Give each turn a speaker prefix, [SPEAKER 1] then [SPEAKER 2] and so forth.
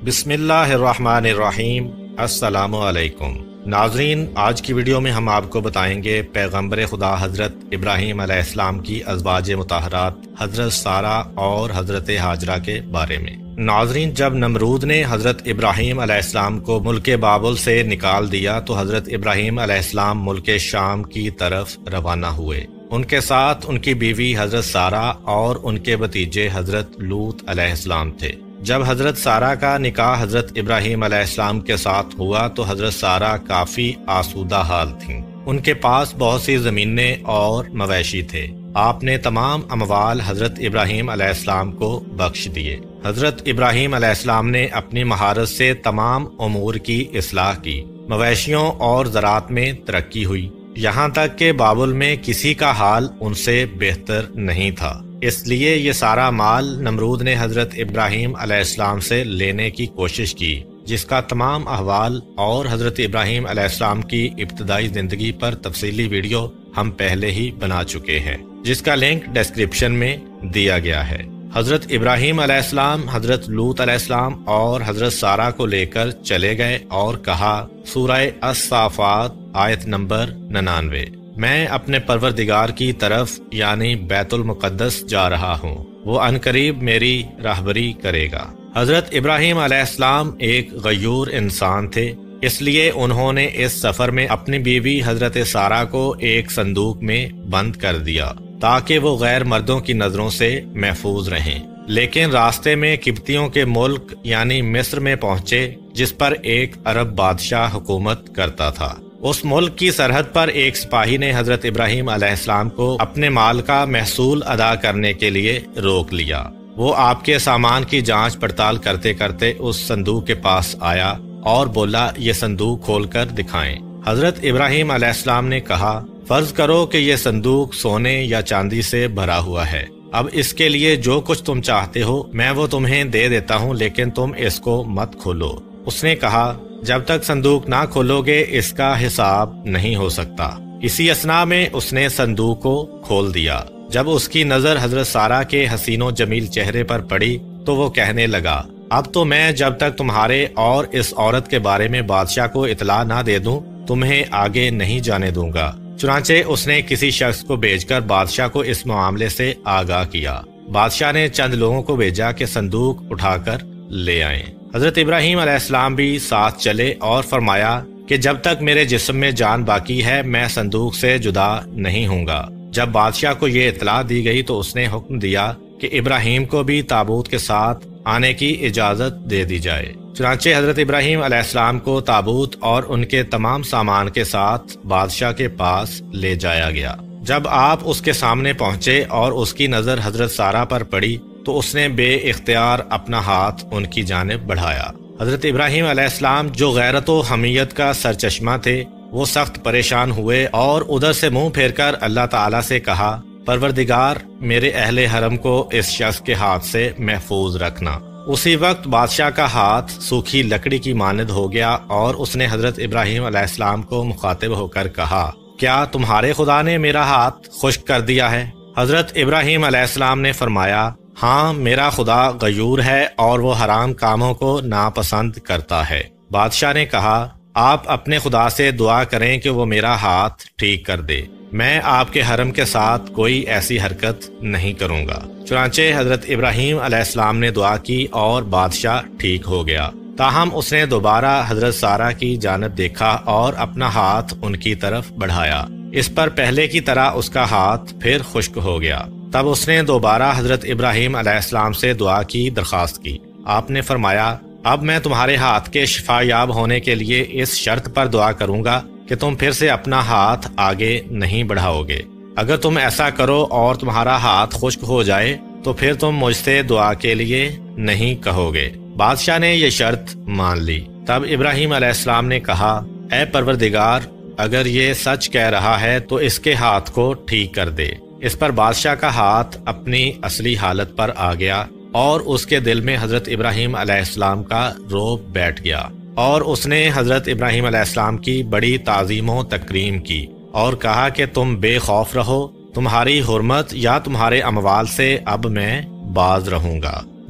[SPEAKER 1] بسم اللہ الرحمن الرحیم۔ السلام علیکم ناظرین، آج کی ویڈیو میں ہم آپ کو بتائیں گے پیغمبر خدا حضرت ابراہیم علیہ السلام کی ازواج مطہرات حضرت سارہ اور حضرت ہاجرہ کے بارے میں۔ ناظرین، جب نمرود نے حضرت ابراہیم علیہ السلام کو ملک بابل سے نکال دیا تو حضرت ابراہیم علیہ السلام ملک شام کی طرف روانہ ہوئے۔ ان کے ساتھ ان کی بیوی حضرت سارہ اور ان کے بھتیجے حضرت لوط علیہ السلام تھے۔ جب حضرت سارہ کا نکاح حضرت ابراہیم علیہ السلام کے ساتھ ہوا تو حضرت سارہ کافی آسودہ حال تھیں۔ ان کے پاس بہت سی زمینیں اور مویشی تھے۔ آپ نے تمام اموال حضرت ابراہیم علیہ السلام کو بخش دیے۔ حضرت ابراہیم علیہ السلام نے اپنی مہارت سے تمام امور کی اصلاح کی۔ مویشیوں اور زراعت میں ترقی ہوئی، یہاں تک کہ بابل میں کسی کا حال ان سے بہتر نہیں تھا۔ اس لیے یہ سارا مال نمرود نے حضرت ابراہیم علیہ السلام سے لینے کی کوشش کی، جس کا تمام احوال اور حضرت ابراہیم علیہ السلام کی ابتدائی زندگی پر تفصیلی ویڈیو ہم پہلے ہی بنا چکے ہیں، جس کا لنک ڈسکرپشن میں دیا گیا ہے۔ حضرت ابراہیم علیہ السلام حضرت لوط علیہ السلام اور حضرت سارہ کو لے کر چلے گئے اور کہا، سورہ الصافات آیت نمبر 99، میں اپنے پروردگار کی طرف یعنی بیت المقدس جا رہا ہوں، وہ عنقریب میری راہبری کرے گا۔ حضرت ابراہیم علیہ السلام ایک غیور انسان تھے، اس لیے انہوں نے اس سفر میں اپنی بیوی حضرت سارہ کو ایک صندوق میں بند کر دیا تاکہ وہ غیر مردوں کی نظروں سے محفوظ رہیں۔ لیکن راستے میں قبطیوں کے ملک یعنی مصر میں پہنچے، جس پر ایک عرب بادشاہ حکومت کرتا تھا۔ اس ملک کی سرحد پر ایک سپاہی نے حضرت ابراہیم علیہ السلام کو اپنے مال کا محصول ادا کرنے کے لیے روک لیا۔ وہ آپ کے سامان کی جانچ پڑتال کرتے کرتے اس صندوق کے پاس آیا اور بولا، یہ صندوق کھول کر دکھائیں۔ حضرت ابراہیم علیہ السلام نے کہا، فرض کرو کہ یہ صندوق سونے یا چاندی سے بھرا ہوا ہے، اب اس کے لیے جو کچھ تم چاہتے ہو میں وہ تمہیں دے دیتا ہوں، لیکن تم اس کو مت کھولو۔ اس نے کہا، جب تک صندوق نہ کھولو گے اس کا حساب نہیں ہو سکتا۔ اسی اثناء میں اس نے صندوق کو کھول دیا۔ جب اس کی نظر حضرت سارہ کے حسین و جمیل چہرے پر پڑی تو وہ کہنے لگا، اب تو میں جب تک تمہارے اور اس عورت کے بارے میں بادشاہ کو اطلاع نہ دے دوں تمہیں آگے نہیں جانے دوں گا۔ چنانچہ اس نے کسی شخص کو بھیج کر بادشاہ کو اس معاملے سے آگاہ کیا۔ بادشاہ نے چند لوگوں کو بھیجا کہ صندوق اٹھا کر لے آئیں۔ حضرت ابراہیم علیہ السلام بھی ساتھ چلے اور فرمایا کہ جب تک میرے جسم میں جان باقی ہے میں صندوق سے جدا نہیں ہوں گا۔ جب بادشاہ کو یہ اطلاع دی گئی تو اس نے حکم دیا کہ ابراہیم کو بھی تابوت کے ساتھ آنے کی اجازت دے دی جائے۔ چنانچہ حضرت ابراہیم علیہ السلام کو تابوت اور ان کے تمام سامان کے ساتھ بادشاہ کے پاس لے جایا گیا۔ جب آپ اس کے سامنے پہنچے اور اس کی نظر حضرت سارہ پر پڑی تو اس نے بے اختیار اپنا ہاتھ ان کی جانب بڑھایا۔ حضرت ابراہیم علیہ السلام جو غیرت و حمیت کا سرچشمہ تھے، وہ سخت پریشان ہوئے اور ادھر سے منہ پھیر کر اللہ تعالیٰ سے کہا، پروردگار میرے اہل حرم کو اس شخص کے ہاتھ سے محفوظ رکھنا۔ اسی وقت بادشاہ کا ہاتھ سوکھی لکڑی کی مانند ہو گیا اور اس نے حضرت ابراہیم علیہ السلام کو مخاطب ہو کر کہا، کیا تمہارے خدا نے میرا ہاتھ خشک کر دیا ہے؟ حضرت ابراہیم علیہ السلام نے فرمایا، ہاں میرا خدا غیور ہے اور وہ حرام کاموں کو ناپسند کرتا ہے۔ بادشاہ نے کہا، آپ اپنے خدا سے دعا کریں کہ وہ میرا ہاتھ ٹھیک کر دے، میں آپ کے حرم کے ساتھ کوئی ایسی حرکت نہیں کروں گا۔ چنانچہ حضرت ابراہیم علیہ السلام نے دعا کی اور بادشاہ ٹھیک ہو گیا۔ تاہم اس نے دوبارہ حضرت سارہ کی جانب دیکھا اور اپنا ہاتھ ان کی طرف بڑھایا۔ اس پر پہلے کی طرح اس کا ہاتھ پھر خشک ہو گیا۔ تب اس نے دوبارہ حضرت ابراہیم علیہ السلام سے دعا کی درخواست کی۔ آپ نے فرمایا، اب میں تمہارے ہاتھ کے شفا یاب ہونے کے لیے اس شرط پر دعا کروں گا کہ تم پھر سے اپنا ہاتھ آگے نہیں بڑھاؤ گے۔ اگر تم ایسا کرو اور تمہارا ہاتھ خشک ہو جائے تو پھر تم مجھ سے دعا کے لیے نہیں کہو گے۔ بادشاہ نے یہ شرط مان لی۔ تب ابراہیم علیہ السلام نے کہا، اے پروردگار، اگر یہ سچ کہہ رہا ہے تو اس کے ہاتھ کو ٹھیک کر دے۔ اس پر بادشاہ کا ہاتھ اپنی اصلی حالت پر آ گیا اور اس کے دل میں حضرت ابراہیم علیہ السلام کا رعب بیٹھ گیا اور اس نے حضرت ابراہیم علیہ السلام کی بڑی تعظیم و تکریم کی اور کہا کہ تم بے خوف رہو، تمہاری حرمت یا تمہارے اموال سے اب میں باز رہوں گا۔